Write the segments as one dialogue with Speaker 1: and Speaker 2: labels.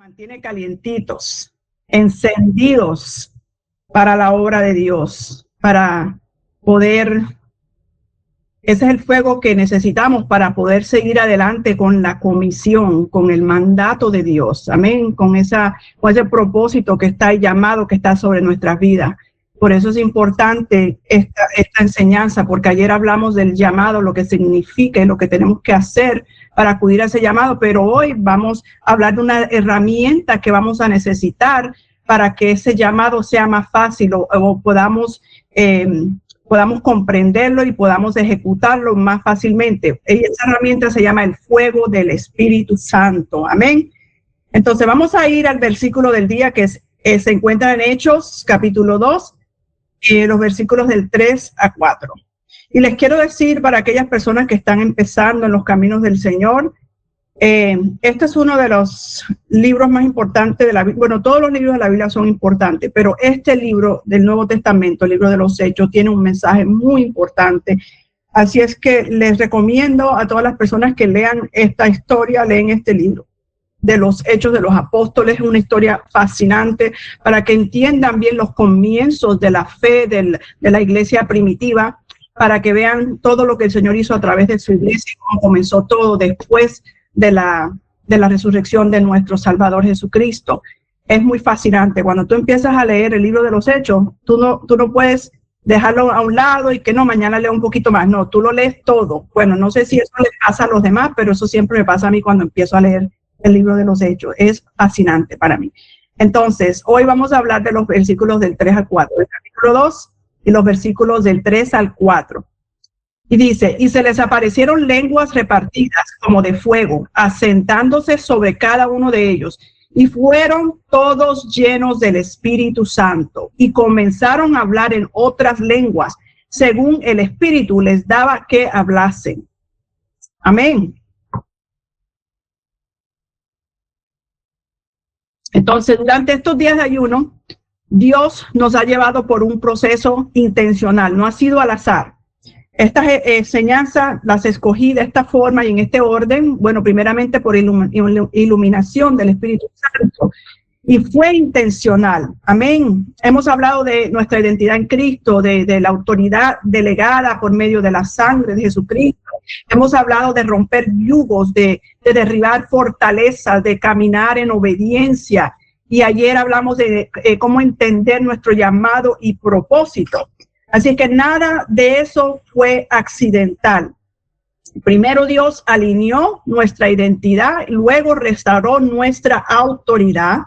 Speaker 1: mantiene calientitos, encendidos para la obra de Dios, para poder, ese es el fuego que necesitamos para poder seguir adelante con la comisión, con el mandato de Dios, amén, con ese propósito que está llamado, que está sobre nuestras vidas. Por eso es importante esta enseñanza, porque ayer hablamos del llamado, lo que significa y lo que tenemos que hacer para acudir a ese llamado, pero hoy vamos a hablar de una herramienta que vamos a necesitar para que ese llamado sea más fácil o podamos comprenderlo y podamos ejecutarlo más fácilmente. Y esa herramienta se llama el fuego del Espíritu Santo. Amén. Entonces vamos a ir al versículo del día que se encuentra en Hechos, capítulo 2, los versículos del 3 a 4. Y les quiero decir para aquellas personas que están empezando en los caminos del Señor, este es uno de los libros más importantes de la Biblia. Bueno, todos los libros de la Biblia son importantes, pero este libro del Nuevo Testamento, el libro de los Hechos, tiene un mensaje muy importante. Así es que les recomiendo a todas las personas que lean esta historia, leen este libro de los Hechos de los Apóstoles. Es una historia fascinante para que entiendan bien los comienzos de la fe de la iglesia primitiva, para que vean todo lo que el Señor hizo a través de su iglesia y cómo comenzó todo después de la resurrección de nuestro Salvador Jesucristo. Es muy fascinante. Cuando tú empiezas a leer el libro de los Hechos, tú no puedes dejarlo a un lado y que no, mañana leo un poquito más. No, tú lo lees todo. Bueno, no sé si eso le pasa a los demás, pero eso siempre me pasa a mí cuando empiezo a leer el libro de los Hechos. Es fascinante para mí. Entonces, hoy vamos a hablar de los versículos del 3 al 4, del capítulo 2 y los versículos del 3 al 4. Y dice, y se les aparecieron lenguas repartidas como de fuego, asentándose sobre cada uno de ellos, y fueron todos llenos del Espíritu Santo, y comenzaron a hablar en otras lenguas, según el Espíritu les daba que hablasen. Amén. Entonces, durante estos días de ayuno, Dios nos ha llevado por un proceso intencional, no ha sido al azar. Estas enseñanzas las escogí de esta forma y en este orden, bueno, primeramente por iluminación del Espíritu Santo, y fue intencional. Amén. Hemos hablado de nuestra identidad en Cristo, de la autoridad delegada por medio de la sangre de Jesucristo. Hemos hablado de romper yugos, de derribar fortalezas, de caminar en obediencia. Y ayer hablamos de cómo entender nuestro llamado y propósito. Así que nada de eso fue accidental. Primero Dios alineó nuestra identidad, luego restauró nuestra autoridad,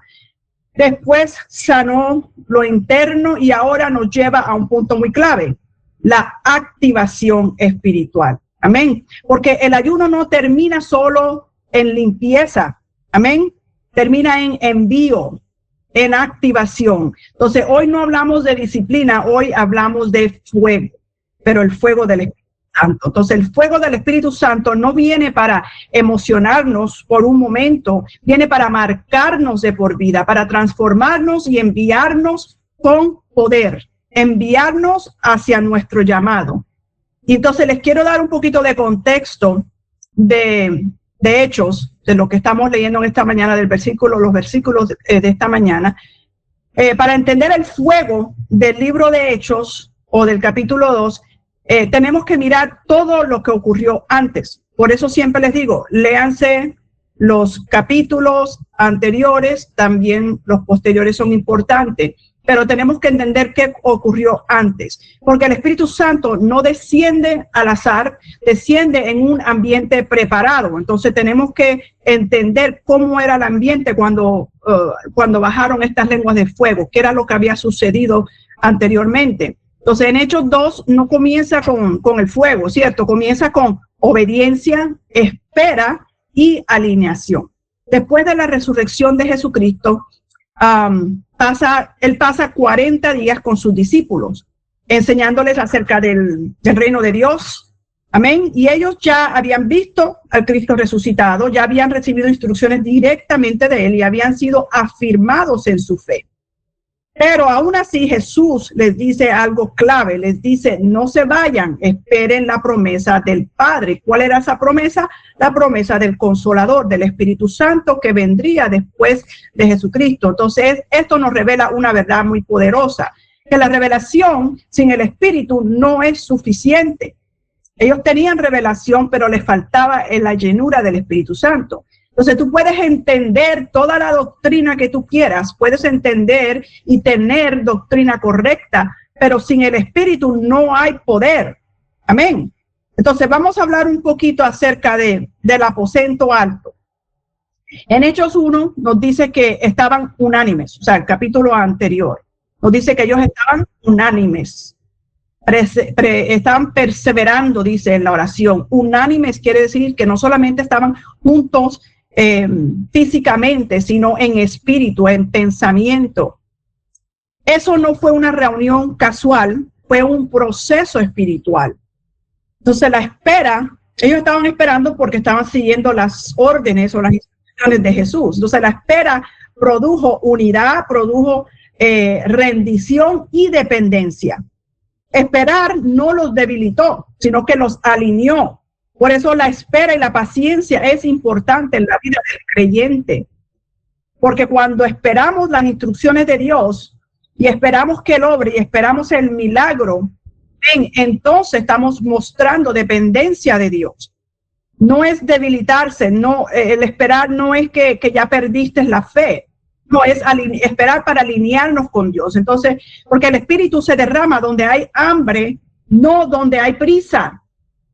Speaker 1: después sanó lo interno y ahora nos lleva a un punto muy clave, la activación espiritual. Amén. Porque el ayuno no termina solo en limpieza. Amén. Termina en envío, en activación. Entonces, hoy no hablamos de disciplina, hoy hablamos de fuego, pero el fuego del Espíritu Santo. Entonces, el fuego del Espíritu Santo no viene para emocionarnos por un momento, viene para marcarnos de por vida, para transformarnos y enviarnos con poder, enviarnos hacia nuestro llamado. Y entonces les quiero dar un poquito de contexto de Hechos, de lo que estamos leyendo en esta mañana, los versículos de esta mañana, para entender el fuego del libro de Hechos o del capítulo 2, tenemos que mirar todo lo que ocurrió antes. Por eso siempre les digo, léanse los capítulos anteriores, también los posteriores son importantes, pero tenemos que entender qué ocurrió antes, porque el Espíritu Santo no desciende al azar, desciende en un ambiente preparado. Entonces tenemos que entender cómo era el ambiente cuando bajaron estas lenguas de fuego, qué era lo que había sucedido anteriormente. Entonces en Hechos 2 no comienza con el fuego, ¿cierto? Comienza con obediencia, espera y alineación. Después de la resurrección de Jesucristo, él pasa 40 días con sus discípulos, enseñándoles acerca del reino de Dios. Amén. Y ellos ya habían visto al Cristo resucitado, ya habían recibido instrucciones directamente de él y habían sido afirmados en su fe. Pero aún así Jesús les dice algo clave, les dice, no se vayan, esperen la promesa del Padre. ¿Cuál era esa promesa? La promesa del Consolador, del Espíritu Santo que vendría después de Jesucristo. Entonces, esto nos revela una verdad muy poderosa, que la revelación sin el Espíritu no es suficiente. Ellos tenían revelación, pero les faltaba la llenura del Espíritu Santo. Entonces tú puedes entender toda la doctrina que tú quieras, puedes entender y tener doctrina correcta, pero sin el Espíritu no hay poder. Amén. Entonces vamos a hablar un poquito acerca del aposento alto. En Hechos 1 nos dice que estaban unánimes, o sea, el capítulo anterior nos dice que ellos estaban unánimes. Estaban perseverando, dice en la oración. Unánimes quiere decir que no solamente estaban juntos físicamente, sino en espíritu, en pensamiento. Eso no fue una reunión casual, fue un proceso espiritual. Entonces la espera, ellos estaban esperando porque estaban siguiendo las órdenes o las instrucciones de Jesús. Entonces la espera produjo unidad, produjo rendición y dependencia. Esperar no los debilitó, sino que los alineó. Por eso la espera y la paciencia es importante en la vida del creyente. Porque cuando esperamos las instrucciones de Dios y esperamos que Él obre y esperamos el milagro, entonces estamos mostrando dependencia de Dios. No es debilitarse, no, el esperar no es que ya perdiste la fe. No, es esperar para alinearnos con Dios. Entonces, porque el Espíritu se derrama donde hay hambre, no donde hay prisa.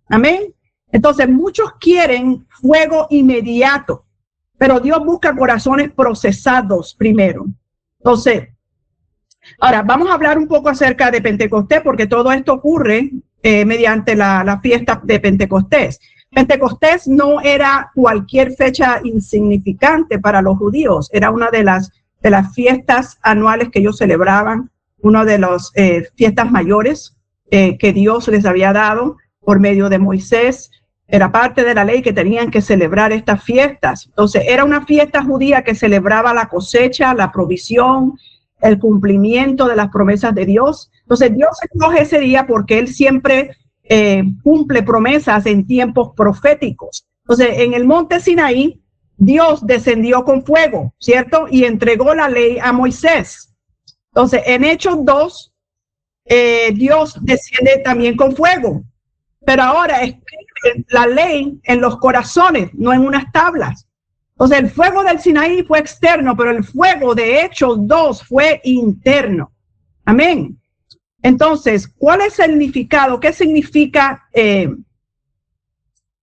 Speaker 1: Amén. Entonces, muchos quieren fuego inmediato, pero Dios busca corazones procesados primero. Entonces, ahora vamos a hablar un poco acerca de Pentecostés, porque todo esto ocurre mediante la fiesta de Pentecostés. Pentecostés no era cualquier fecha insignificante para los judíos, era una de las fiestas anuales que ellos celebraban, una de las fiestas mayores que Dios les había dado por medio de Moisés. Era parte de la ley que tenían que celebrar estas fiestas. Entonces, era una fiesta judía que celebraba la cosecha, la provisión, el cumplimiento de las promesas de Dios. Entonces, Dios escoge ese día porque Él siempre cumple promesas en tiempos proféticos. Entonces, en el monte Sinaí, Dios descendió con fuego, ¿cierto? Y entregó la ley a Moisés. Entonces, en Hechos 2, Dios desciende también con fuego. Pero ahora escribe la ley en los corazones, no en unas tablas. Entonces, el fuego del Sinaí fue externo, pero el fuego de Hechos 2 fue interno. Amén. Entonces, ¿cuál es el significado? ¿Qué significa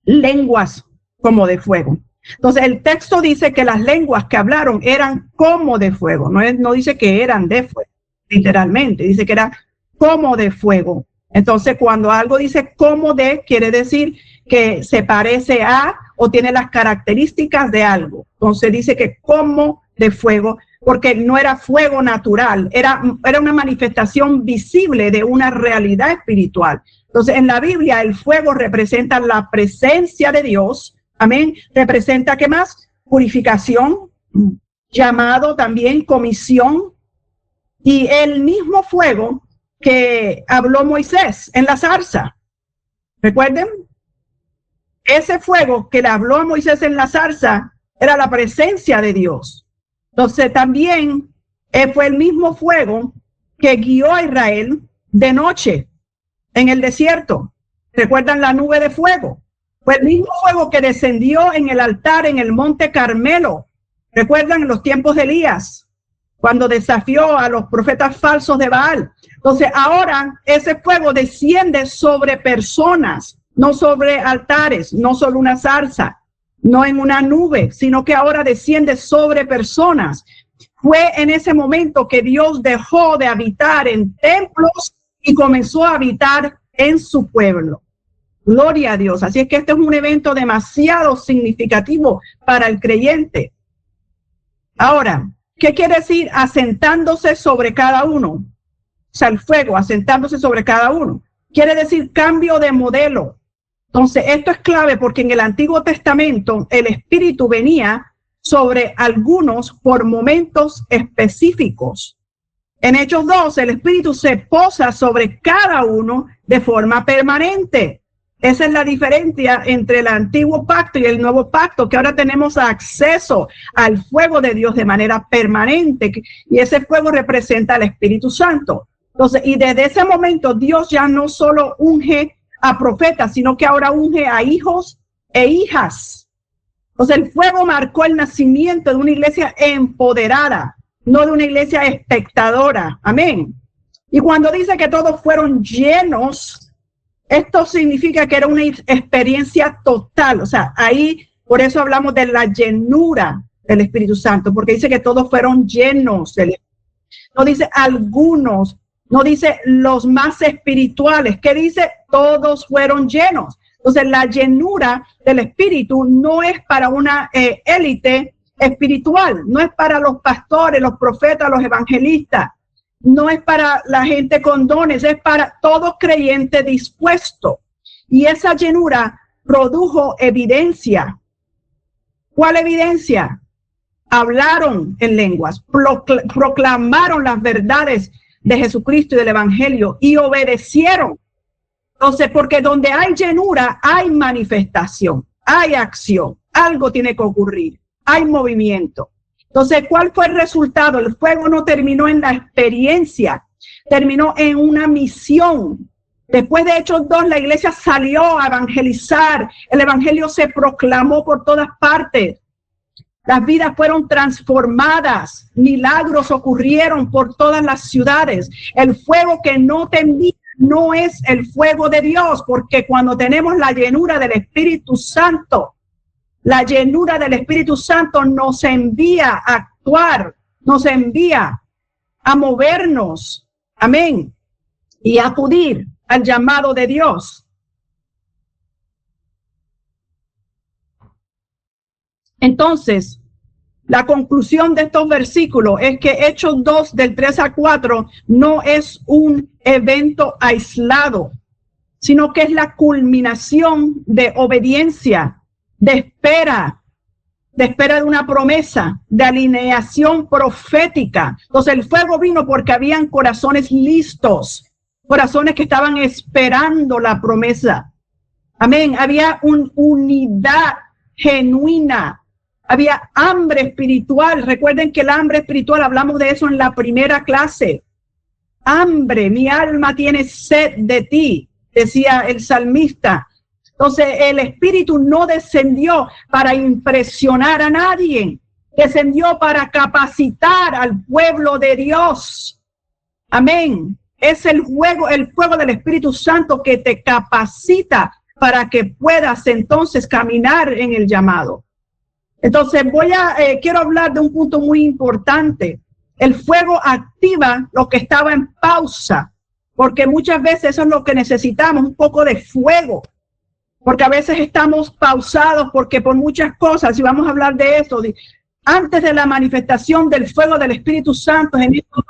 Speaker 1: lenguas como de fuego? Entonces, el texto dice que las lenguas que hablaron eran como de fuego. No dice que eran de fuego, literalmente. Dice que eran como de fuego. Entonces, cuando algo dice como de, quiere decir que se parece a o tiene las características de algo. Entonces, dice que como de fuego, porque no era fuego natural, era una manifestación visible de una realidad espiritual. Entonces, en la Biblia, el fuego representa la presencia de Dios. Amén. Representa, ¿qué más? Purificación, llamado también, comisión. Y el mismo fuego que habló Moisés en la zarza. ¿Recuerden? Ese fuego que le habló a Moisés en la zarza era la presencia de Dios. Entonces también fue el mismo fuego que guió a Israel de noche en el desierto. ¿Recuerdan la nube de fuego? Fue el mismo fuego que descendió en el altar en el monte Carmelo. ¿Recuerdan los tiempos de Elías? Cuando desafió a los profetas falsos de Baal. Entonces ahora ese fuego desciende sobre personas, no sobre altares, no sobre una zarza, no en una nube, sino que ahora desciende sobre personas. Fue en ese momento que Dios dejó de habitar en templos y comenzó a habitar en su pueblo. Gloria a Dios. Así es que este es un evento demasiado significativo para el creyente. Ahora, ¿qué quiere decir asentándose sobre cada uno? O sea, el fuego asentándose sobre cada uno. Quiere decir cambio de modelo. Entonces, esto es clave porque en el Antiguo Testamento el Espíritu venía sobre algunos por momentos específicos. En Hechos 2, el Espíritu se posa sobre cada uno de forma permanente. Esa es la diferencia entre el antiguo pacto y el nuevo pacto, que ahora tenemos acceso al fuego de Dios de manera permanente, y ese fuego representa al Espíritu Santo. Entonces, y desde ese momento Dios ya no solo unge a profetas, sino que ahora unge a hijos e hijas. Entonces, el fuego marcó el nacimiento de una iglesia empoderada, no de una iglesia espectadora. Amén. Y cuando dice que todos fueron llenos, esto significa que era una experiencia total. O sea, ahí, por eso hablamos de la llenura del Espíritu Santo, porque dice que todos fueron llenos del Espíritu. No dice algunos, no dice los más espirituales. ¿Qué dice? Todos fueron llenos. Entonces, la llenura del Espíritu no es para una élite espiritual, no es para los pastores, los profetas, los evangelistas. No es para la gente con dones, es para todo creyente dispuesto. Y esa llenura produjo evidencia. ¿Cuál evidencia? Hablaron en lenguas, proclamaron las verdades de Jesucristo y del Evangelio y obedecieron. Entonces, porque donde hay llenura, hay manifestación, hay acción, algo tiene que ocurrir, hay movimiento. Entonces, ¿cuál fue el resultado? El fuego no terminó en la experiencia, terminó en una misión. Después de Hechos 2, la iglesia salió a evangelizar. El evangelio se proclamó por todas partes. Las vidas fueron transformadas. Milagros ocurrieron por todas las ciudades. El fuego que no te envía no es el fuego de Dios, porque cuando tenemos la llenura del Espíritu Santo, la llenura del Espíritu Santo nos envía a actuar, nos envía a movernos, amén, y a acudir al llamado de Dios. Entonces, la conclusión de estos versículos es que Hechos 2 del 3 al 4 no es un evento aislado, sino que es la culminación de obediencia, de espera de una promesa, de alineación profética. Entonces el fuego vino porque habían corazones listos, corazones que estaban esperando la promesa. Amén. Había una unidad genuina, había hambre espiritual. Recuerden que el hambre espiritual, hablamos de eso en la primera clase. Hambre, mi alma tiene sed de ti, decía el salmista. Entonces el Espíritu no descendió para impresionar a nadie, descendió para capacitar al pueblo de Dios. Amén. Es el fuego del Espíritu Santo que te capacita para que puedas entonces caminar en el llamado. Entonces quiero hablar de un punto muy importante. El fuego activa lo que estaba en pausa, porque muchas veces eso es lo que necesitamos, un poco de fuego. Porque a veces estamos pausados porque por muchas cosas, y vamos a hablar de eso, antes de la manifestación del fuego del Espíritu Santo,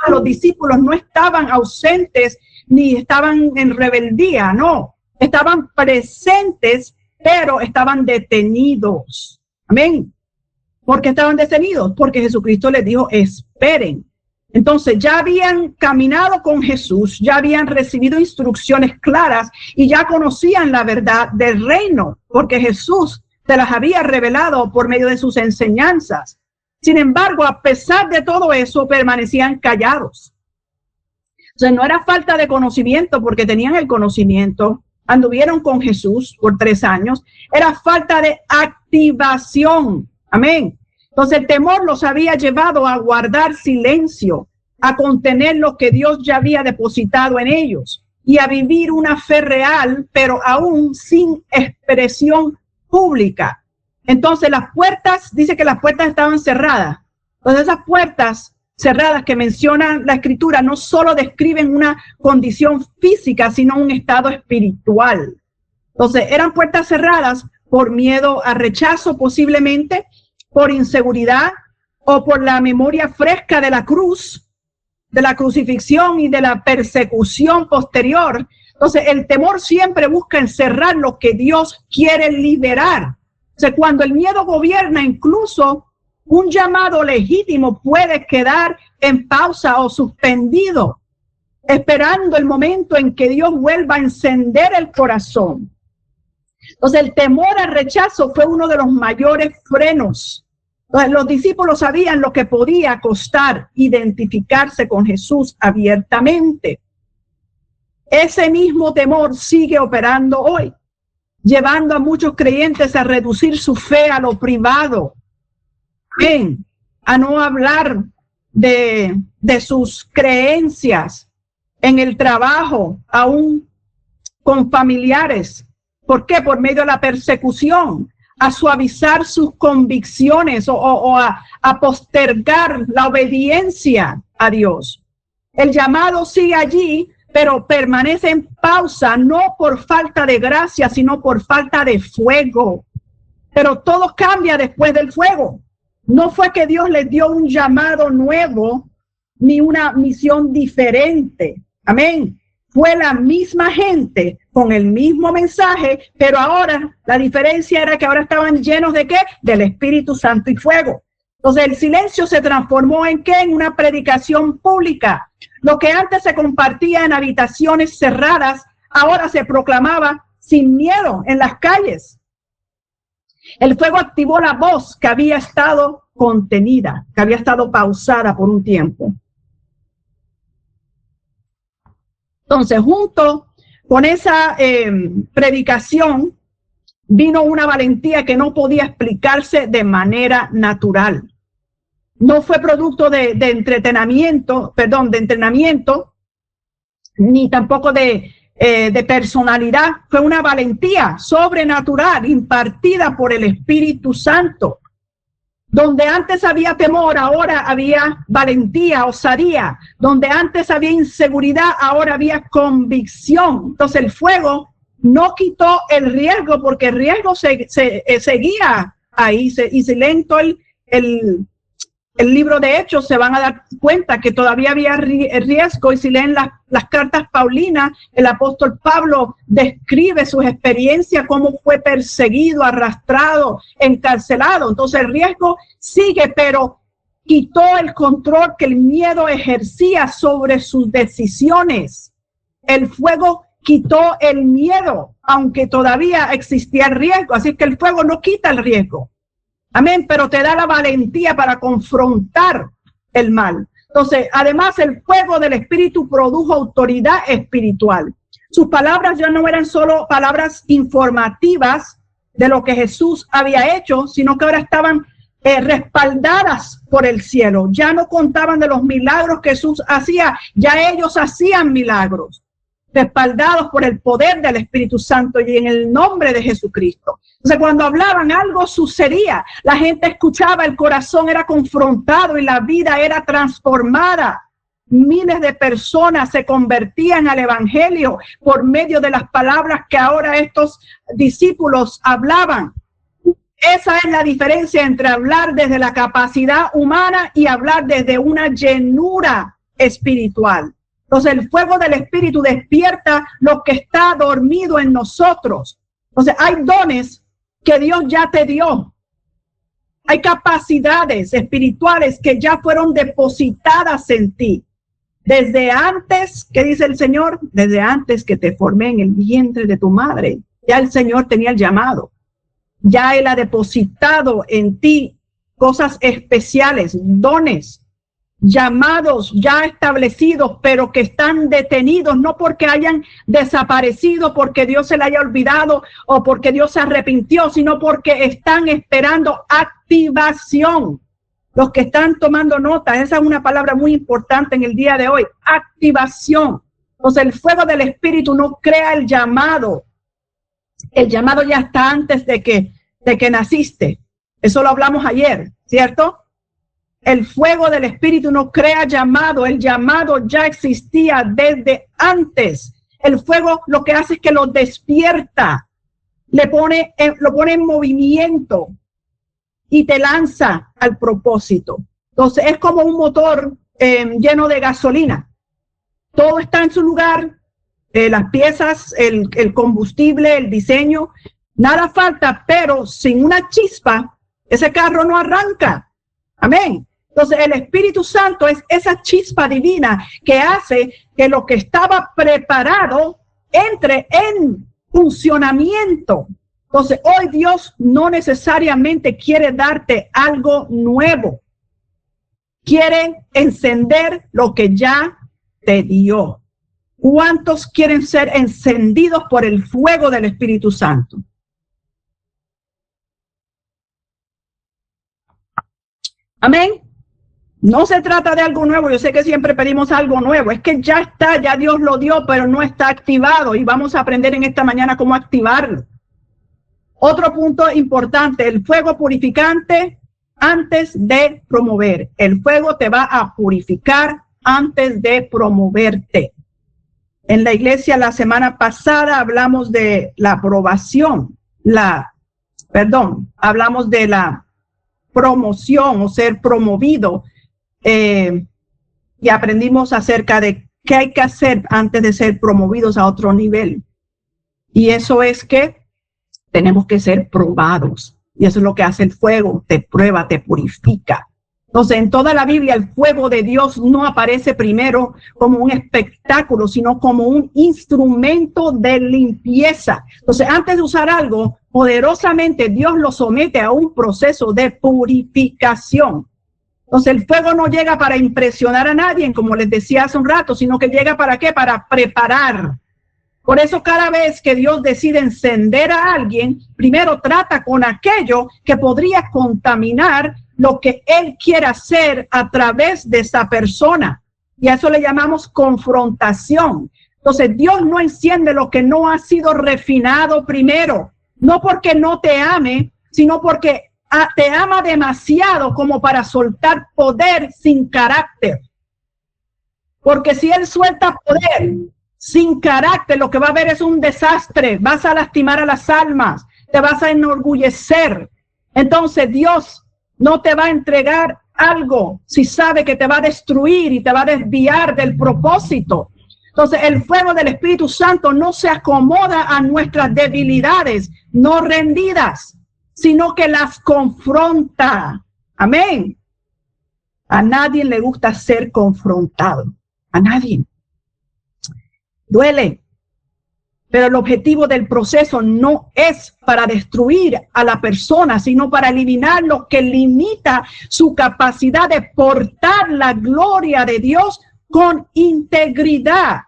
Speaker 1: los discípulos no estaban ausentes ni estaban en rebeldía, no, estaban presentes, pero estaban detenidos. Amén. ¿Por qué estaban detenidos? Porque Jesucristo les dijo, esperen. Entonces ya habían caminado con Jesús, ya habían recibido instrucciones claras y ya conocían la verdad del reino, porque Jesús se las había revelado por medio de sus enseñanzas. Sin embargo, a pesar de todo eso, permanecían callados. O sea, no era falta de conocimiento, porque tenían el conocimiento, anduvieron con Jesús por 3 años, era falta de activación. Amén. Entonces el temor los había llevado a guardar silencio, a contener lo que Dios ya había depositado en ellos y a vivir una fe real, pero aún sin expresión pública. Entonces las puertas, dice que las puertas estaban cerradas. Entonces esas puertas cerradas que menciona la Escritura no solo describen una condición física, sino un estado espiritual. Entonces eran puertas cerradas por miedo a rechazo posiblemente, por inseguridad o por la memoria fresca de la cruz, de la crucifixión y de la persecución posterior. Entonces el temor siempre busca encerrar lo que Dios quiere liberar. O sea, cuando el miedo gobierna, incluso Un llamado legítimo puede quedar en pausa o suspendido, esperando el momento en que Dios vuelva a encender el corazón. Entonces, el temor al rechazo fue uno de los mayores frenos. Entonces, los discípulos sabían lo que podía costar identificarse con Jesús abiertamente. Ese mismo temor sigue operando hoy, llevando a muchos creyentes a reducir su fe a lo privado, a no hablar de sus creencias en el trabajo, aún con familiares. ¿Por qué? Por medio de la persecución, a suavizar sus convicciones o a postergar la obediencia a Dios. El llamado sigue allí, pero permanece en pausa, no por falta de gracia, sino por falta de fuego. Pero todo cambia después del fuego. No fue que Dios les dio un llamado nuevo, ni una misión diferente. Amén. Fue la misma gente con el mismo mensaje, pero ahora la diferencia era que ahora estaban llenos ¿de qué? Del Espíritu Santo y fuego. Entonces el silencio se transformó en ¿qué? En una predicación pública. Lo que antes se compartía en habitaciones cerradas, ahora se proclamaba sin miedo en las calles. El fuego activó la voz que había estado contenida, que había estado pausada por un tiempo. Entonces, junto con esa predicación, vino una valentía que no podía explicarse de manera natural. No fue producto de entrenamiento, ni tampoco de personalidad. Fue una valentía sobrenatural impartida por el Espíritu Santo. Donde antes había temor, ahora había valentía, osadía. Donde antes había inseguridad, ahora había convicción. Entonces el fuego no quitó el riesgo, porque el riesgo seguía ahí. Y si leen todo el libro de Hechos, se van a dar cuenta que todavía había riesgo. Y si leen las cartas paulinas, el apóstol Pablo describe sus experiencias, cómo fue perseguido, arrastrado, encarcelado. Entonces el riesgo sigue, pero quitó el control que el miedo ejercía sobre sus decisiones. El fuego quitó el miedo, aunque todavía existía el riesgo. Así que el fuego no quita el riesgo. Amén, pero te da la valentía para confrontar el mal. Entonces, además, el fuego del Espíritu produjo autoridad espiritual. Sus palabras ya no eran solo palabras informativas de lo que Jesús había hecho, sino que ahora estaban respaldadas por el cielo. Ya no contaban de los milagros que Jesús hacía, ya ellos hacían milagros, respaldados por el poder del Espíritu Santo y en el nombre de Jesucristo. Entonces, cuando hablaban, algo sucedía. La gente escuchaba, el corazón era confrontado y la vida era transformada. Miles de personas se convertían al evangelio por medio de las palabras que ahora estos discípulos hablaban. Esa es la diferencia entre hablar desde la capacidad humana y hablar desde una llenura espiritual. Entonces, el fuego del Espíritu despierta lo que está dormido en nosotros. Entonces, hay dones que Dios ya te dio. Hay capacidades espirituales que ya fueron depositadas en ti. Desde antes, ¿qué dice el Señor? Desde antes que te formé en el vientre de tu madre, ya el Señor tenía el llamado. Ya Él ha depositado en ti cosas especiales, dones, llamados ya establecidos, pero que están detenidos, no porque hayan desaparecido, porque Dios se le haya olvidado o porque Dios se arrepintió, sino porque están esperando activación. Los que están tomando nota, esa es una palabra muy importante en el día de hoy, activación. Entonces el fuego del Espíritu no crea el llamado. El llamado ya está antes de que naciste. Eso lo hablamos ayer, ¿cierto? El fuego del Espíritu no crea llamado. El llamado ya existía desde antes. El fuego lo que hace es que lo despierta, lo pone en movimiento y te lanza al propósito. Entonces es como un motor lleno de gasolina. Todo está en su lugar, las piezas, el combustible, el diseño, nada falta, pero sin una chispa, ese carro no arranca. Amén. Entonces el Espíritu Santo es esa chispa divina que hace que lo que estaba preparado entre en funcionamiento. Entonces hoy Dios no necesariamente quiere darte algo nuevo. Quiere encender lo que ya te dio. ¿Cuántos quieren ser encendidos por el fuego del Espíritu Santo? Amén. No se trata de algo nuevo. Yo sé que siempre pedimos algo nuevo. Es que ya está, ya Dios lo dio, pero no está activado. Y vamos a aprender en esta mañana cómo activarlo. Otro punto importante, el fuego purificante antes de promover. El fuego te va a purificar antes de promoverte. En la iglesia la semana pasada hablamos de la aprobación, hablamos de la promoción o ser promovido. Y aprendimos acerca de qué hay que hacer antes de ser promovidos a otro nivel. Y eso es que tenemos que ser probados. Y eso es lo que hace el fuego, te prueba, te purifica. Entonces, en toda la Biblia, el fuego de Dios no aparece primero como un espectáculo, sino como un instrumento de limpieza. Entonces, antes de usar algo, poderosamente Dios lo somete a un proceso de purificación. Entonces el fuego no llega para impresionar a nadie, como les decía hace un rato, sino que llega ¿para qué? Para preparar. Por eso cada vez que Dios decide encender a alguien, primero trata con aquello que podría contaminar lo que Él quiere hacer a través de esa persona. Y a eso le llamamos confrontación. Entonces Dios no enciende lo que no ha sido refinado primero, no porque no te ame, sino porque te ama demasiado como para soltar poder sin carácter. Porque si Él suelta poder sin carácter, lo que va a haber es un desastre. Vas a lastimar a las almas, te vas a enorgullecer. Entonces Dios no te va a entregar algo si sabe que te va a destruir y te va a desviar del propósito. Entonces el fuego del Espíritu Santo no se acomoda a nuestras debilidades no rendidas, sino que las confronta. Amén. A nadie le gusta ser confrontado. A nadie. Duele. Pero el objetivo del proceso no es para destruir a la persona, sino para eliminar lo que limita su capacidad de portar la gloria de Dios con integridad.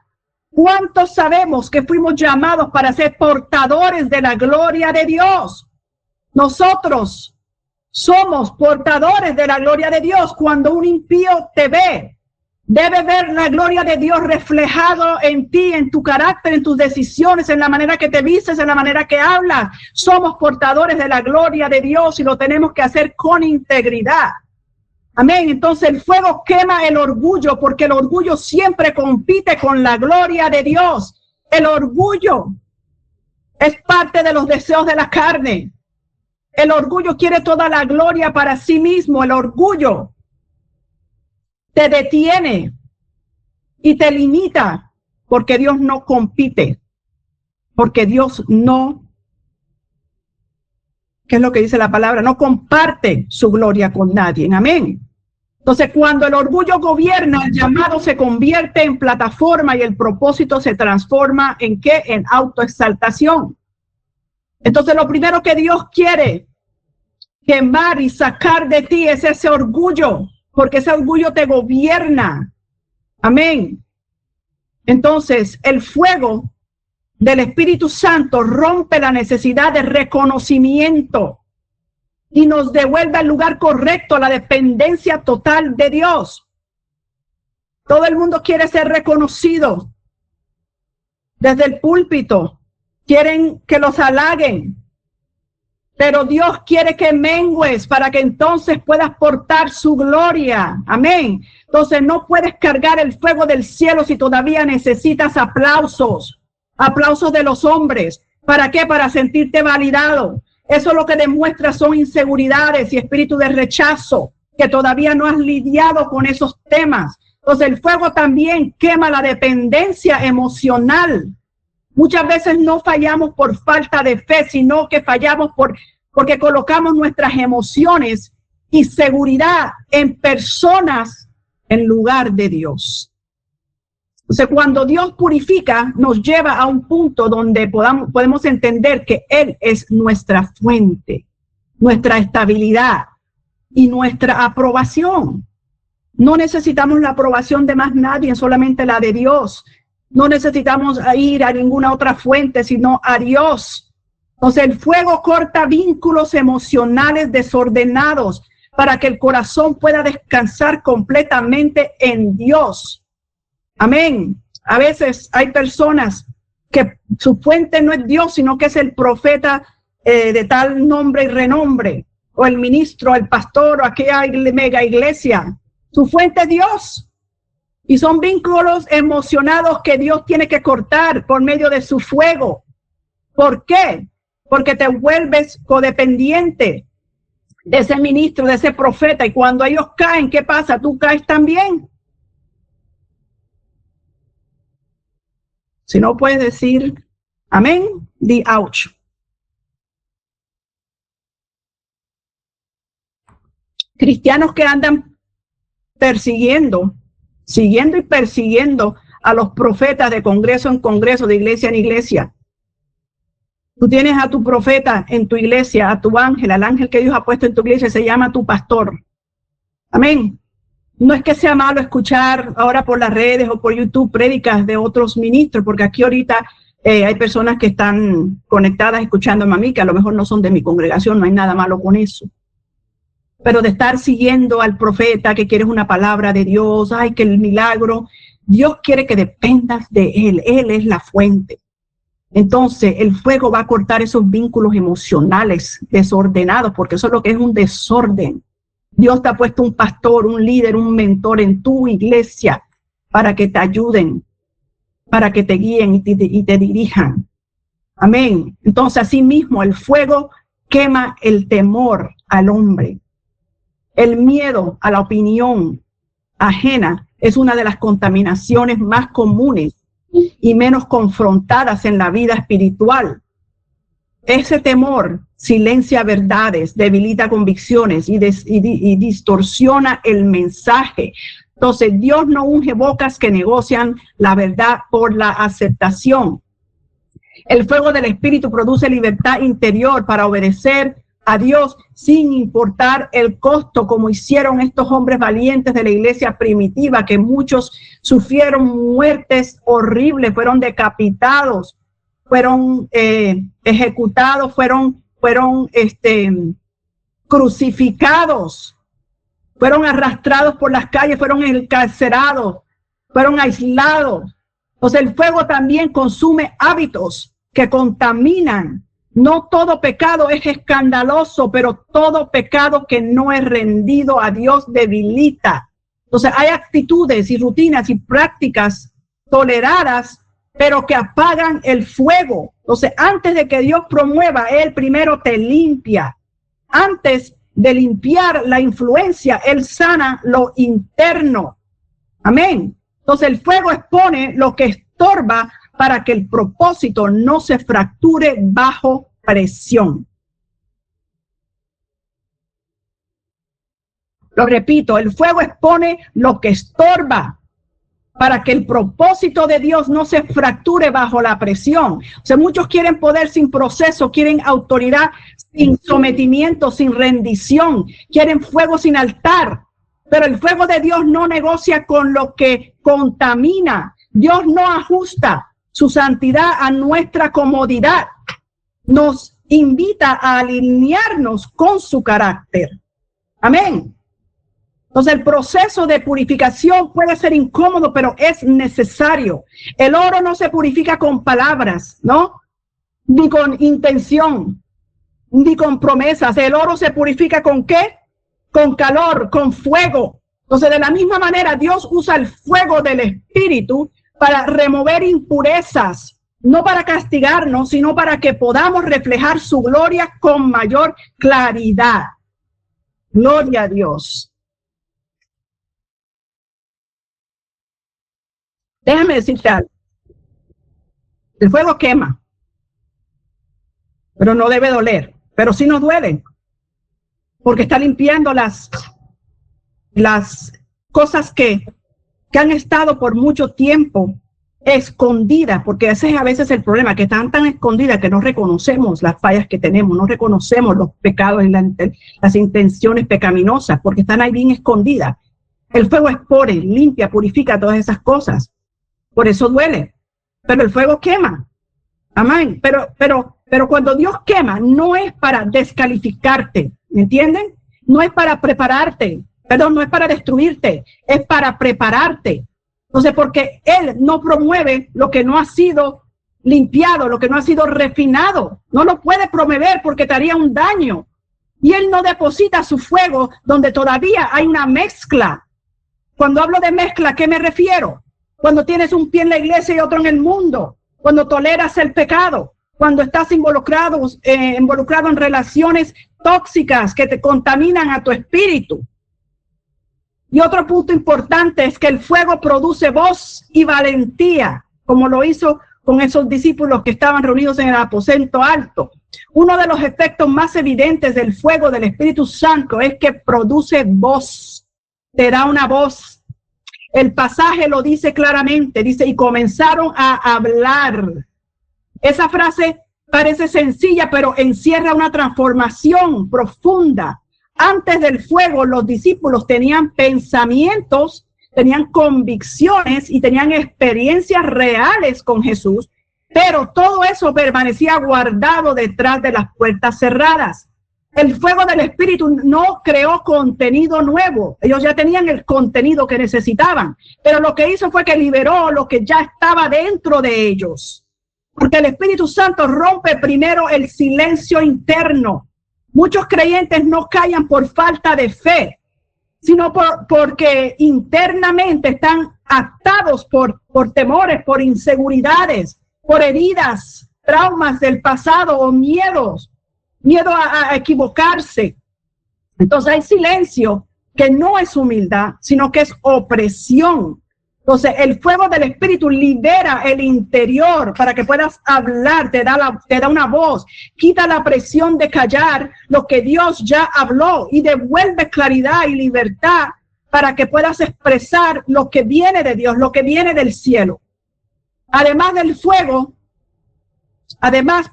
Speaker 1: ¿Cuántos sabemos que fuimos llamados para ser portadores de la gloria de Dios? Nosotros somos portadores de la gloria de Dios. Cuando un impío te ve, debe ver la gloria de Dios reflejado en ti, en tu carácter, en tus decisiones, en la manera que te vistes, en la manera que hablas. Somos portadores de la gloria de Dios y lo tenemos que hacer con integridad. Amén. Entonces el fuego quema el orgullo, porque el orgullo siempre compite con la gloria de Dios. El orgullo es parte de los deseos de la carne. El orgullo quiere toda la gloria para sí mismo. El orgullo te detiene y te limita, porque Dios no compite, porque Dios no, ¿qué es lo que dice la palabra? No comparte su gloria con nadie. Amén. Entonces, cuando el orgullo gobierna, el llamado se convierte en plataforma y el propósito se transforma ¿en qué? En autoexaltación. Entonces, lo primero que Dios quiere quemar y sacar de ti es ese orgullo, porque ese orgullo te gobierna. Amén. Entonces, el fuego del Espíritu Santo rompe la necesidad de reconocimiento y nos devuelve al lugar correcto, a la dependencia total de Dios. Todo el mundo quiere ser reconocido. Desde el púlpito quieren que los halaguen, pero Dios quiere que mengues para que entonces puedas portar su gloria. Amén. Entonces no puedes cargar el fuego del cielo si todavía necesitas aplausos de los hombres. ¿Para qué? Para sentirte validado. Eso lo que demuestra son inseguridades y espíritu de rechazo, que todavía no has lidiado con esos temas. Entonces el fuego también quema la dependencia emocional. Muchas veces no fallamos por falta de fe, sino que fallamos porque colocamos nuestras emociones y seguridad en personas en lugar de Dios. Entonces, cuando Dios purifica, nos lleva a un punto donde podemos entender que Él es nuestra fuente, nuestra estabilidad y nuestra aprobación. No necesitamos la aprobación de más nadie, solamente la de Dios. No necesitamos ir a ninguna otra fuente, sino a Dios. Entonces, el fuego corta vínculos emocionales desordenados para que el corazón pueda descansar completamente en Dios. Amén. A veces hay personas que su fuente no es Dios, sino que es el profeta de tal nombre y renombre, o el ministro, el pastor, o aquella mega iglesia. Su fuente es Dios. Y son vínculos emocionados que Dios tiene que cortar por medio de su fuego. ¿Por qué? Porque te vuelves codependiente de ese ministro, de ese profeta. Y cuando ellos caen, ¿qué pasa? Tú caes también. Si no puedes decir amén, di ouch. Cristianos que andan siguiendo y persiguiendo a los profetas de congreso en congreso, de iglesia en iglesia. Tú tienes a tu profeta en tu iglesia, a tu ángel, al ángel que Dios ha puesto en tu iglesia, se llama tu pastor. Amén. No es que sea malo escuchar ahora por las redes o por YouTube prédicas de otros ministros, porque aquí ahorita hay personas que están conectadas escuchándome a mí, que a lo mejor no son de mi congregación, no hay nada malo con eso. Pero de estar siguiendo al profeta que quieres una palabra de Dios, ay, que el milagro, Dios quiere que dependas de Él es la fuente. Entonces el fuego va a cortar esos vínculos emocionales desordenados, porque eso es lo que es un desorden. Dios te ha puesto un pastor, un líder, un mentor en tu iglesia para que te ayuden, para que te guíen y te dirijan. Amén. Entonces, así mismo, el fuego quema el temor al hombre. El miedo a la opinión ajena es una de las contaminaciones más comunes y menos confrontadas en la vida espiritual. Ese temor silencia verdades, debilita convicciones y distorsiona el mensaje. Entonces, Dios no unge bocas que negocian la verdad por la aceptación. El fuego del Espíritu produce libertad interior para obedecer a Dios sin importar el costo, como hicieron estos hombres valientes de la iglesia primitiva, que muchos sufrieron muertes horribles, fueron decapitados, fueron ejecutados, fueron crucificados, fueron arrastrados por las calles, fueron encarcelados, fueron aislados. Entonces el fuego también consume hábitos que contaminan. No todo pecado es escandaloso, pero todo pecado que no es rendido a Dios debilita. Entonces hay actitudes y rutinas y prácticas toleradas, pero que apagan el fuego. Entonces, antes de que Dios promueva, Él primero te limpia. Antes de limpiar la influencia, Él sana lo interno. Amén. Entonces, el fuego expone lo que estorba para que el propósito no se fracture bajo presión. Lo repito, el fuego expone lo que estorba para que el propósito de Dios no se fracture bajo la presión. O sea, muchos quieren poder sin proceso, quieren autoridad sin sometimiento, sin rendición, quieren fuego sin altar. Pero el fuego de Dios no negocia con lo que contamina. Dios no ajusta su santidad a nuestra comodidad. Nos invita a alinearnos con su carácter. Amén. Entonces el proceso de purificación puede ser incómodo, pero es necesario. El oro no se purifica con palabras, ¿no? Ni con intención, ni con promesas. El oro se purifica ¿con qué? Con calor, con fuego. Entonces de la misma manera Dios usa el fuego del Espíritu para remover impurezas, no para castigarnos, sino para que podamos reflejar su gloria con mayor claridad. Gloria a Dios. Déjame decirte algo. El fuego quema, pero no debe doler, pero sí nos duele. porque está limpiando las cosas que han estado por mucho tiempo escondidas, porque ese es a veces el problema, que están tan escondidas que no reconocemos las fallas que tenemos, no reconocemos los pecados y las intenciones pecaminosas, porque están ahí bien escondidas. El fuego expone, limpia, purifica todas esas cosas. Por eso duele. Pero el fuego quema. Amén. Pero cuando Dios quema, no es para descalificarte. ¿Me entienden? No es para prepararte. Perdón, no es para destruirte. Es para prepararte. Entonces, porque Él no promueve lo que no ha sido limpiado, lo que no ha sido refinado. No lo puede promover porque te haría un daño. Y Él no deposita su fuego donde todavía hay una mezcla. Cuando hablo de mezcla, ¿a qué me refiero? Cuando tienes un pie en la iglesia y otro en el mundo. Cuando toleras el pecado. Cuando estás involucrado en relaciones tóxicas que te contaminan a tu espíritu. Y otro punto importante es que el fuego produce voz y valentía, como lo hizo con esos discípulos que estaban reunidos en el aposento alto. Uno de los efectos más evidentes del fuego del Espíritu Santo es que produce voz, te da una voz. El pasaje lo dice claramente, dice, y comenzaron a hablar. Esa frase parece sencilla, pero encierra una transformación profunda. Antes del fuego, los discípulos tenían pensamientos, tenían convicciones y tenían experiencias reales con Jesús, pero todo eso permanecía guardado detrás de las puertas cerradas. El fuego del Espíritu no creó contenido nuevo. Ellos ya tenían el contenido que necesitaban, pero lo que hizo fue que liberó lo que ya estaba dentro de ellos. Porque el Espíritu Santo rompe primero el silencio interno. Muchos creyentes no callan por falta de fe, sino porque internamente están atados por temores, por inseguridades, por heridas, traumas del pasado o miedo a equivocarse. Entonces hay silencio que no es humildad, sino que es opresión. Entonces el fuego del Espíritu libera el interior para que puedas hablar, te da una voz, quita la presión de callar lo que Dios ya habló y devuelve claridad y libertad para que puedas expresar lo que viene de Dios, lo que viene del cielo. Además del fuego, además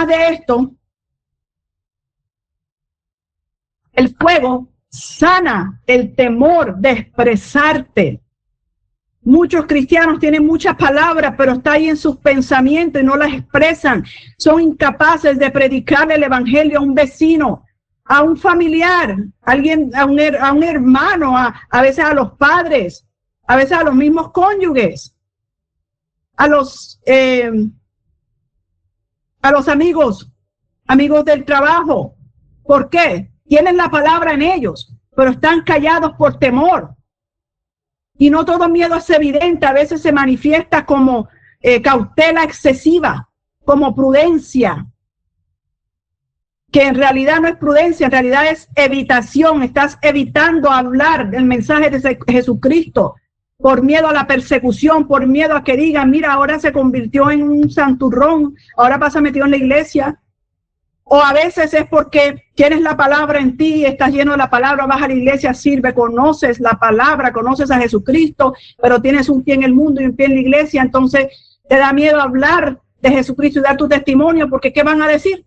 Speaker 1: de esto, el fuego sana el temor de expresarte. Muchos cristianos tienen muchas palabras, pero está ahí en sus pensamientos y no las expresan. Son incapaces de predicarle el evangelio a un vecino, a un familiar, a un hermano, a veces a los padres, a veces a los mismos cónyuges, a los amigos del trabajo. ¿Por qué? Tienen la palabra en ellos, pero están callados por temor. Y no todo miedo es evidente, a veces se manifiesta como cautela excesiva, como prudencia, que en realidad no es prudencia, en realidad es evitación. Estás evitando hablar del mensaje de Jesucristo por miedo a la persecución, por miedo a que digan, mira, ahora se convirtió en un santurrón, ahora pasa metido en la iglesia. O a veces es porque tienes la palabra en ti, estás lleno de la palabra, vas a la iglesia, sirve, conoces la palabra, conoces a Jesucristo, pero tienes un pie en el mundo y un pie en la iglesia, entonces te da miedo hablar de Jesucristo y dar tu testimonio, porque ¿qué van a decir?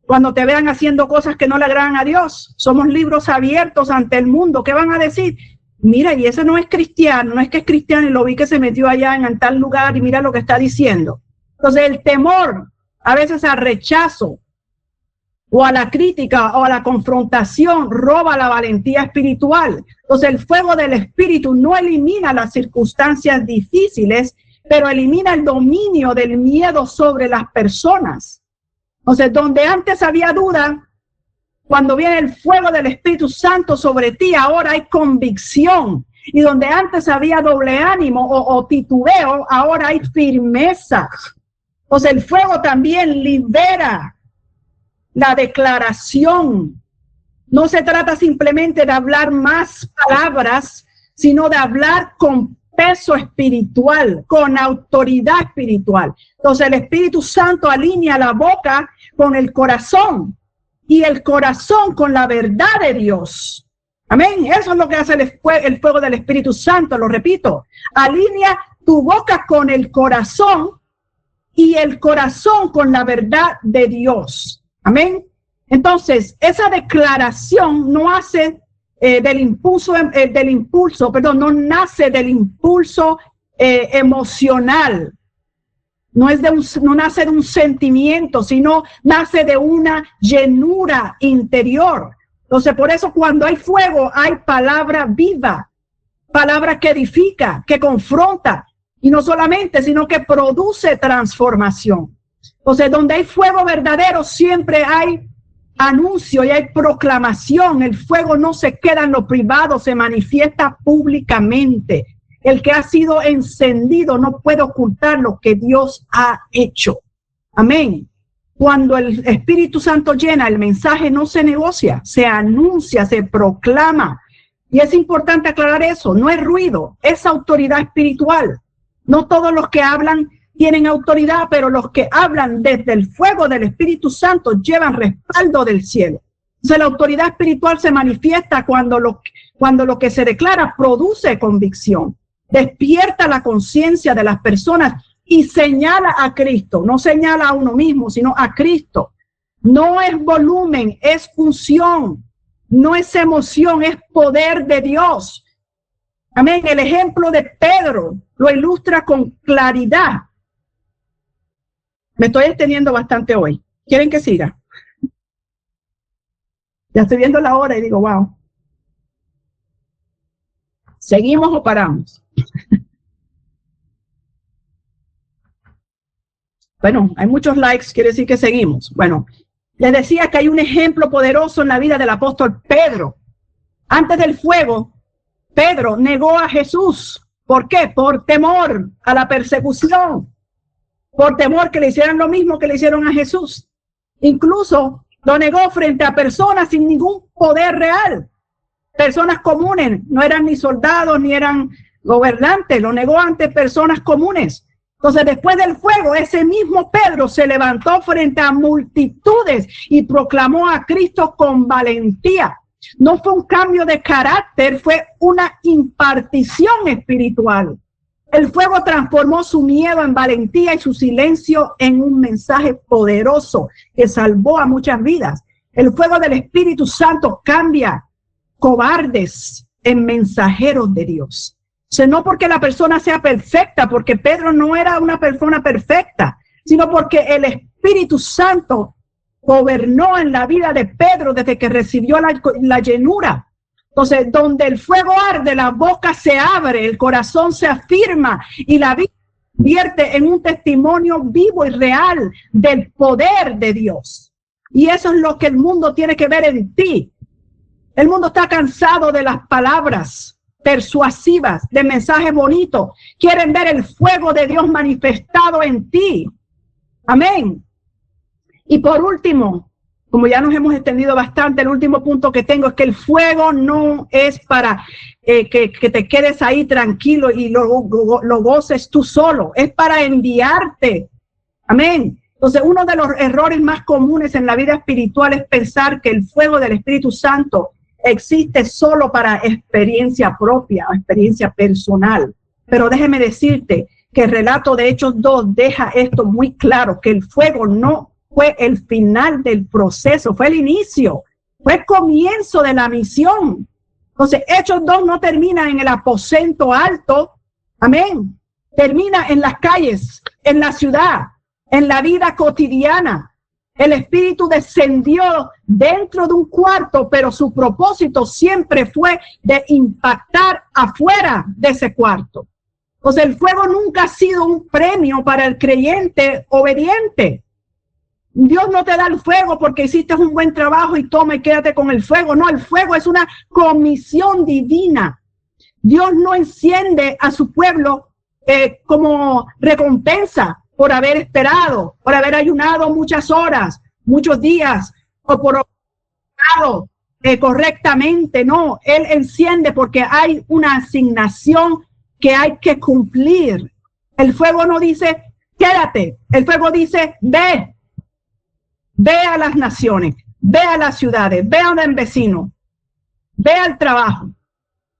Speaker 1: Cuando te vean haciendo cosas que no le agradan a Dios, somos libros abiertos ante el mundo, ¿qué van a decir? Mira, y ese no es cristiano, no es que es cristiano y lo vi que se metió allá en tal lugar y mira lo que está diciendo. Entonces el temor, a veces al rechazo, o a la crítica o a la confrontación roba la valentía espiritual. Entonces el fuego del Espíritu no elimina las circunstancias difíciles, pero elimina el dominio del miedo sobre las personas. Entonces donde antes había duda, cuando viene el fuego del Espíritu Santo sobre ti, ahora hay convicción. Y donde antes había doble ánimo o titubeo, ahora hay firmeza. Entonces el fuego también libera la declaración. No se trata simplemente de hablar más palabras, sino de hablar con peso espiritual, con autoridad espiritual. Entonces el Espíritu Santo alinea la boca con el corazón. y el corazón con la verdad de Dios. Amén. Eso es lo que hace el fuego del Espíritu Santo. Lo repito, alinea tu boca con el corazón y el corazón con la verdad de Dios. Amén. Entonces, esa declaración no hace no nace del impulso emocional. No nace de un sentimiento, sino nace de una llenura interior. Entonces, por eso cuando hay fuego, hay palabra viva, palabra que edifica, que confronta, y no solamente, sino que produce transformación. Entonces, donde hay fuego verdadero, siempre hay anuncio y hay proclamación. El fuego no se queda en lo privado, se manifiesta públicamente. El que ha sido encendido no puede ocultar lo que Dios ha hecho. Amén. Cuando el Espíritu Santo llena, el mensaje no se negocia, se anuncia, se proclama. Y es importante aclarar eso, no es ruido, es autoridad espiritual. No todos los que hablan tienen autoridad, pero los que hablan desde el fuego del Espíritu Santo llevan respaldo del cielo. Entonces la autoridad espiritual se manifiesta cuando lo que se declara produce convicción, despierta la conciencia de las personas y señala a Cristo. No señala a uno mismo, sino a Cristo. No es volumen, es función. No es emoción, es poder de Dios. Amén. El ejemplo de Pedro lo ilustra con claridad. Me estoy extendiendo bastante hoy. ¿Quieren que siga? Ya estoy viendo la hora y digo, wow. ¿Seguimos o paramos? Bueno, hay muchos likes, quiere decir que seguimos. Bueno, les decía que hay un ejemplo poderoso en la vida del apóstol Pedro. Antes del fuego, Pedro negó a Jesús. ¿Por qué? Por temor a la persecución. Por temor que le hicieran lo mismo que le hicieron a Jesús. Incluso lo negó frente a personas sin ningún poder real. Personas comunes, no eran ni soldados ni eran gobernantes, lo negó ante personas comunes. Entonces, después del fuego, ese mismo Pedro se levantó frente a multitudes y proclamó a Cristo con valentía. No fue un cambio de carácter, fue una impartición espiritual. El fuego transformó su miedo en valentía y su silencio en un mensaje poderoso que salvó a muchas vidas. El fuego del Espíritu Santo cambia cobardes en mensajeros de Dios. O sea, no porque la persona sea perfecta, porque Pedro no era una persona perfecta, sino porque el Espíritu Santo gobernó en la vida de Pedro desde que recibió la llenura. Entonces, donde el fuego arde, la boca se abre, el corazón se afirma y la vida se convierte en un testimonio vivo y real del poder de Dios. Y eso es lo que el mundo tiene que ver en ti. El mundo está cansado de las palabras persuasivas, de mensajes bonitos. Quieren ver el fuego de Dios manifestado en ti. Amén. Y por último, como ya nos hemos extendido bastante, el último punto que tengo es que el fuego no es para que te quedes ahí tranquilo y lo goces tú solo. Es para enviarte. Amén. Entonces, uno de los errores más comunes en la vida espiritual es pensar que el fuego del Espíritu Santo existe solo para experiencia propia o experiencia personal. Pero déjeme decirte que el relato de Hechos 2 deja esto muy claro, que el fuego no fue el final del proceso, fue el inicio, fue el comienzo de la misión. Entonces, Hechos 2 no termina en el aposento alto, amén, termina en las calles, en la ciudad, en la vida cotidiana. El Espíritu descendió dentro de un cuarto, pero su propósito siempre fue de impactar afuera de ese cuarto. Entonces, el fuego nunca ha sido un premio para el creyente obediente. Dios no te da el fuego porque hiciste un buen trabajo y toma y quédate con el fuego. No, el fuego es una comisión divina. Dios no enciende a su pueblo como recompensa por haber esperado, por haber ayunado muchas horas, muchos días, o por orar correctamente. No, Él enciende porque hay una asignación que hay que cumplir. El fuego no dice, quédate. El fuego dice, ve a las naciones, ve a las ciudades, ve a un vecino, ve al trabajo,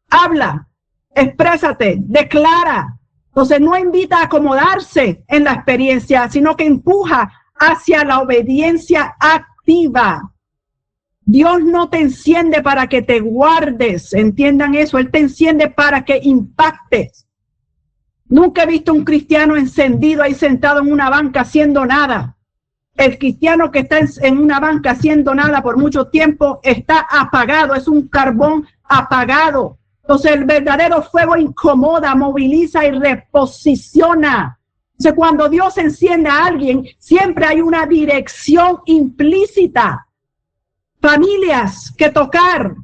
Speaker 1: habla, exprésate, declara. Entonces no invita a acomodarse en la experiencia, sino que empuja hacia la obediencia activa. Dios no te enciende para que te guardes, entiendan eso, Él te enciende para que impactes. Nunca he visto un cristiano encendido ahí sentado en una banca haciendo nada. El cristiano que está en una banca haciendo nada por mucho tiempo está apagado, es un carbón apagado. Entonces el verdadero fuego incomoda, moviliza y reposiciona. Entonces cuando Dios enciende a alguien, siempre hay una dirección implícita. Familias que tocar,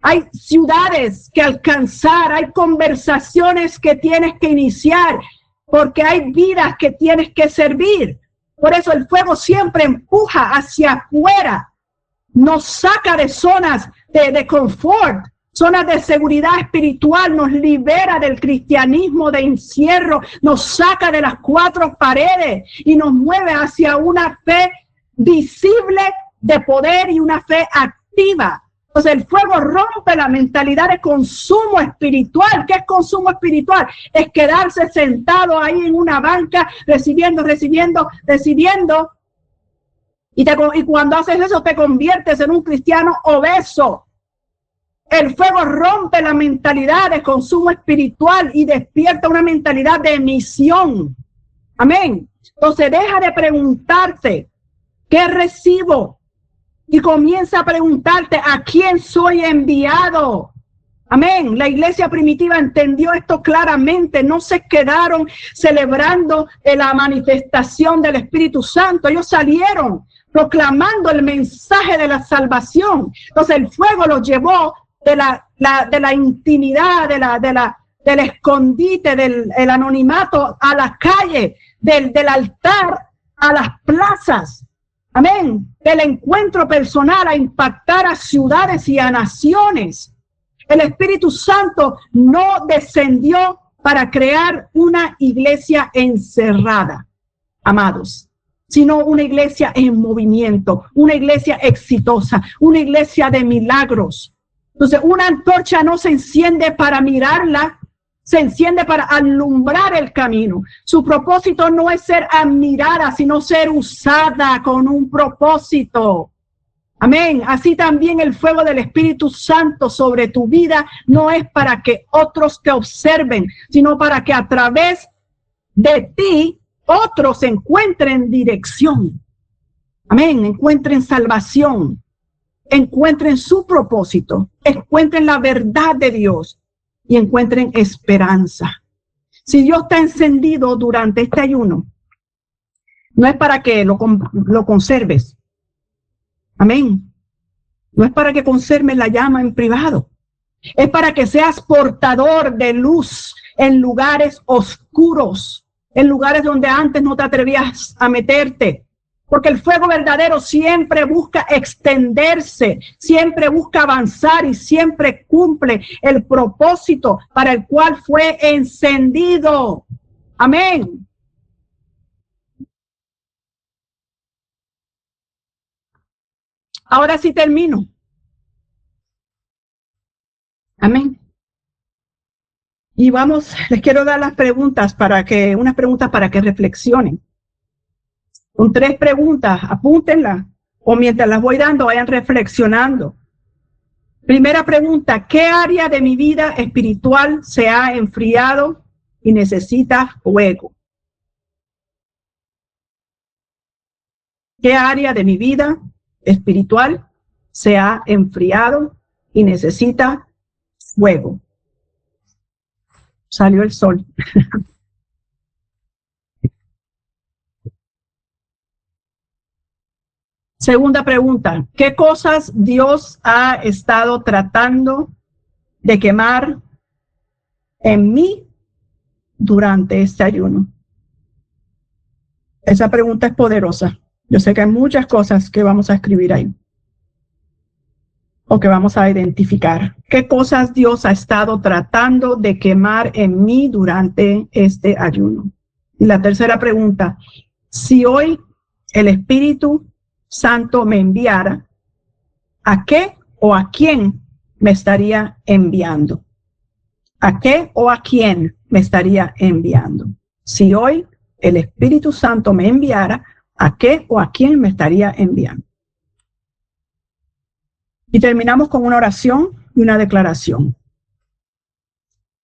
Speaker 1: hay ciudades que alcanzar, hay conversaciones que tienes que iniciar, porque hay vidas que tienes que servir. Por eso el fuego siempre empuja hacia afuera, nos saca de zonas de confort, zonas de seguridad espiritual, nos libera del cristianismo de encierro, nos saca de las cuatro paredes y nos mueve hacia una fe visible de poder y una fe activa. Entonces el fuego rompe la mentalidad de consumo espiritual. ¿Qué es consumo espiritual? Es quedarse sentado ahí en una banca recibiendo. Y cuando haces eso te conviertes en un cristiano obeso. El fuego rompe la mentalidad de consumo espiritual y despierta una mentalidad de misión. Amén. Entonces deja de preguntarte, ¿qué recibo? Y comienza a preguntarte, ¿a quién soy enviado? Amén. La iglesia primitiva entendió esto claramente. No se quedaron celebrando la manifestación del Espíritu Santo. Ellos salieron proclamando el mensaje de la salvación. Entonces el fuego los llevó de la intimidad, del escondite, del anonimato a la calle, del altar a las plazas. Amén. Del encuentro personal a impactar a ciudades y a naciones. El Espíritu Santo no descendió para crear una iglesia encerrada, amados, sino una iglesia en movimiento, una iglesia exitosa, una iglesia de milagros. Entonces, una antorcha no se enciende para mirarla, se enciende para alumbrar el camino. Su propósito no es ser admirada, sino ser usada con un propósito. Amén. Así también el fuego del Espíritu Santo sobre tu vida no es para que otros te observen, sino para que a través de ti otros encuentren dirección. Amén. Encuentren salvación, encuentren su propósito, encuentren la verdad de Dios y encuentren esperanza. Si Dios está encendido durante este ayuno, no es para que lo conserves. Amén. No es para que conserves la llama en privado. Es para que seas portador de luz en lugares oscuros, en lugares donde antes no te atrevías a meterte. Porque el fuego verdadero siempre busca extenderse, siempre busca avanzar y siempre cumple el propósito para el cual fue encendido. Amén. Ahora sí termino. Amén. Y vamos, les quiero dar unas preguntas para que reflexionen. Con 3 preguntas, apúntenlas, o mientras las voy dando, vayan reflexionando. Primera pregunta, ¿qué área de mi vida espiritual se ha enfriado y necesita fuego? ¿Qué área de mi vida espiritual se ha enfriado y necesita fuego? Salió el sol. Segunda pregunta, ¿qué cosas Dios ha estado tratando de quemar en mí durante este ayuno? Esa pregunta es poderosa. Yo sé que hay muchas cosas que vamos a escribir ahí o que vamos a identificar. ¿Qué cosas Dios ha estado tratando de quemar en mí durante este ayuno? Y la tercera pregunta, si hoy el Espíritu Santo me enviara, ¿a qué o a quién me estaría enviando? ¿A qué o a quién me estaría enviando? Si hoy el Espíritu Santo me enviara, ¿a qué o a quién me estaría enviando? Y terminamos con una oración y una declaración.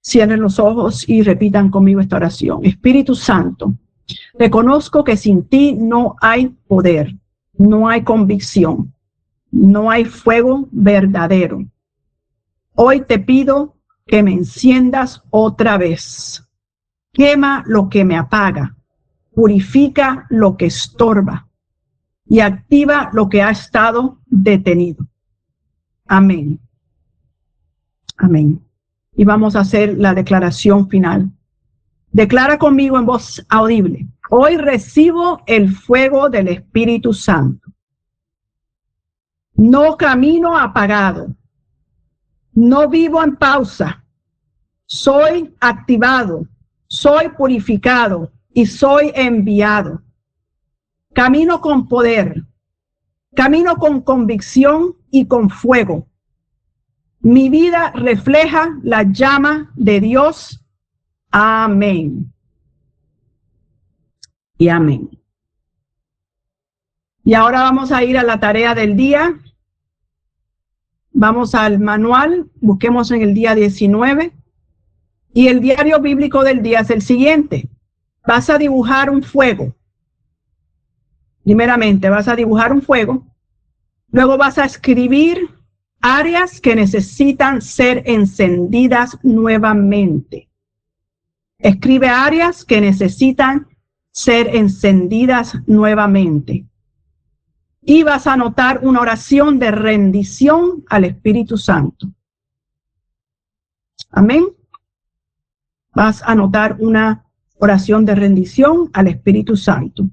Speaker 1: Cierren los ojos y repitan conmigo esta oración. Espíritu Santo, reconozco que sin ti no hay poder, no hay convicción, no hay fuego verdadero. Hoy te pido que me enciendas otra vez. Quema lo que me apaga, purifica lo que estorba y activa lo que ha estado detenido. Amén. Amén. Y vamos a hacer la declaración final. Declara conmigo en voz audible. Hoy recibo el fuego del Espíritu Santo. No camino apagado. No vivo en pausa. Soy activado. Soy purificado y soy enviado. Camino con poder. Camino con convicción y con fuego. Mi vida refleja la llama de Dios. Amén. Y amén. Y ahora vamos a ir a la tarea del día. Vamos al manual, busquemos en el día 19. Y el diario bíblico del día es el siguiente. Vas a dibujar un fuego. Primeramente vas a dibujar un fuego. Luego vas a escribir áreas que necesitan ser encendidas nuevamente. Escribe áreas que necesitan ser encendidas nuevamente. Y vas a anotar una oración de rendición al Espíritu Santo. Amén. Vas a anotar una oración de rendición al Espíritu Santo.